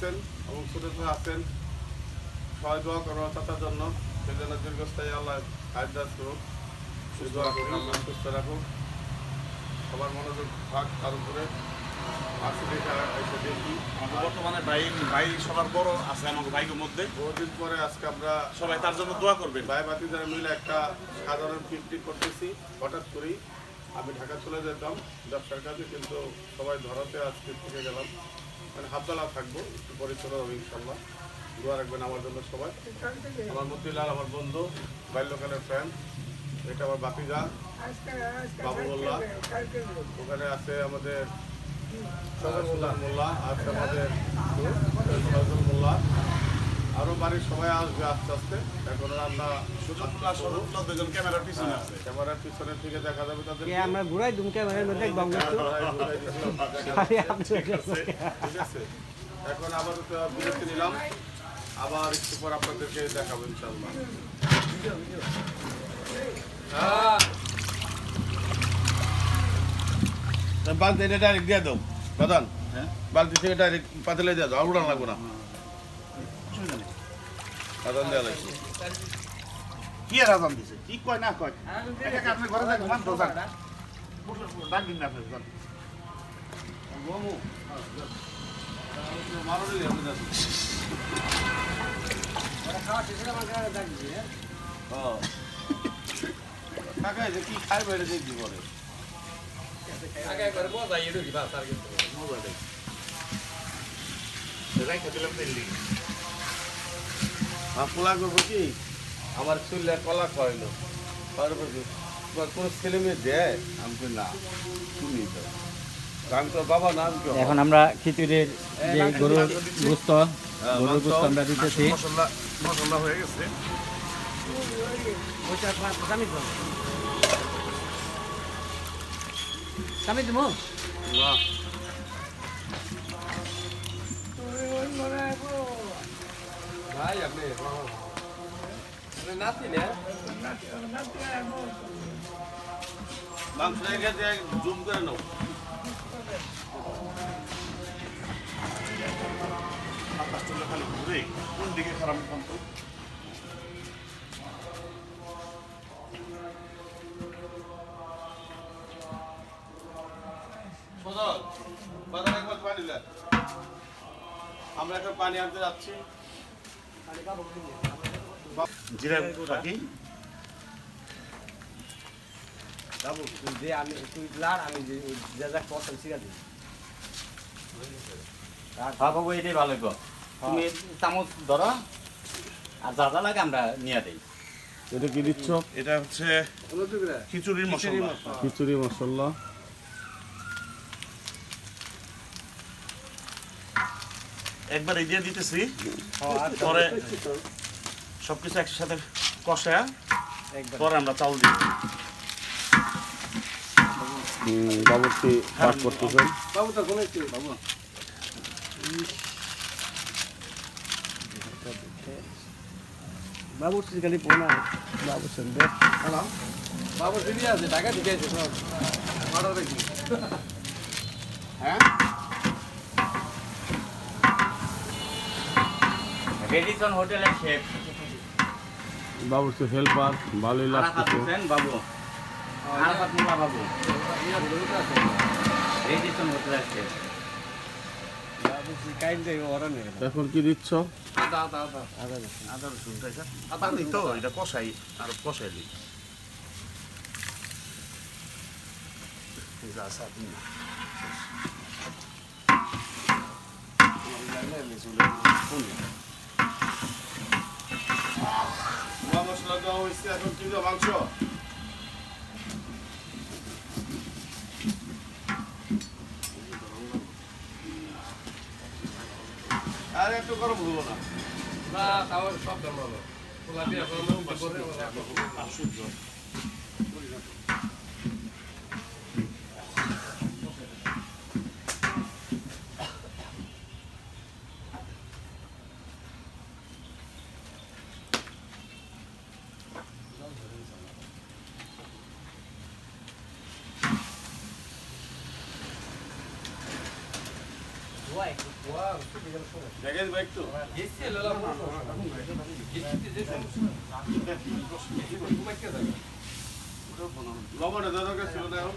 এবং ছোট আছেন সবাই দোয়া করো চাচার জন্য সেজন্য দীর্ঘস্থায়ী আল্লাহ আয়দাস করুক দোয়া করি আল্লাহ সুস্থ রাখুক সবার মনোযোগ থাক তার উপরে বর্তমানে ভাই সবার বড় আছে আমাকে ভাইয়ের মধ্যে বহুদিন পরে আজকে আমরা সবাই তার জন্য দোয়া করবেন। ভাই বাতিদার মিলে একটা সাধারণ পিকনিক করতেছি। হঠাৎ করেই আমি ঢাকা চলে যেতাম ব্যবসার কাজে, কিন্তু সবাই ধরাতে আজকে থেকে গেলাম, মানে হাতবেলা থাকবো, একটু পরে চলে যাবো ইনশাল্লাহ। দোয়া রাখবেন আমার জন্য সবাই। আমার মতিলাল আমার বন্ধু, বাল্যকালের ফ্রেন্ড, এটা আমার বাতিজা বাবু মোল্লা, ওখানে আছে আমাদের সুলতান মোল্লা, আছে আমাদের সজল মোল্লা, আরো বাড়ির সবাই আসবে আস্তে আস্তে। এখন আমরা দুজন ক্যামেরার পিছনে আছে, ক্যামেরার পিছনের থেকে দেখা যাবে তাদের। আমরা ঘুরাই দুম ক্যামেরার মধ্যে ঠিক আছে, এখন আবার বিরতি নিলাম, আবার একটু পর আপনাদেরকে দেখাবো ইনশাল্লাহ। বালতি এটা ডাইরেক্ট দিয়ে দাও প্রধান, বালতি থেকে ডাইরেক্ট পাতিলে দিয়ে দাও, আর উড়ান লাগবো না। প্রধান দেওয়া লাগবে কি আর আজান দিছে কি কয় না কয় আপনি ঘরে যান মান তো যান ডাক দিন না আপনি যান কি খাই বাইরে দেখবি পরে পোলা করবো কি আমার চুলে কলা খাওয়াইলো, কোন ছেলে মেয়ে দেয়? আমি না শুনি তো, আমি তো বাবা না। এখন আমরা খিচুড়ির যে গরুর গোস্ত আমরা দিতেছি। মশলা হয়ে গেছে। ভাই আপনি নাতি না মাংস জুম করে নাও। আকাশ চলে খালি ঘুরে কোন দিকে খারাপ কিন্তু আমরা একটা পানি আনতে যাচ্ছি। জিরা রাখি বাবু তুই দে, আমি তুই লাড়, আমি যে যা কথা শিখা দিই। বাবু এটাই ভালো গো, তুমি চামচ ধরো আর যা যা লাগে আমরা নিয়ে দেই। এটা কি দিচ্ছ? এটা হচ্ছে খিচুড়ির মশলা। খিচুড়ি মশলা একবার এই দিয়ে দিতেছি, পরে সবকিছু একসাথে কষা, পরে আমরা চাউল দিই। বাবুর্চি পাক করতেছেন। বাবু তো কোনে একটু বাবু বাবু সিগালি পোনা বাবু সন্দেহ হ্যালো বাবু সিডি আছে টাকা দিতে আছে সব অর্ডার দেখি হ্যাঁ রেডিসন হোটেলের শেফ বাবুর্চি হেল্পার ভালোই লাগতেছে। বাবু আরাফাত মোল্লা বাবু রেডিসন হোটেলের শেফ বাবু কাইন দেই অর্ডার নেই। এখন কি দিচ্ছ? আদা রসুন আদা দিই তো, এটা কষাই আর কষাই দিই। মশলা দেওয়া হয়েছে, এখন কি দেবো? মাংস। আর একটু গরম হলো না? না তাও সব দাম ভালো গোলাপি এখন দেখে দিবা একটু এসে লালা এসে যে সমস্যা ঘুমাইতে যাবে লবণে দরকার ছিল না এখন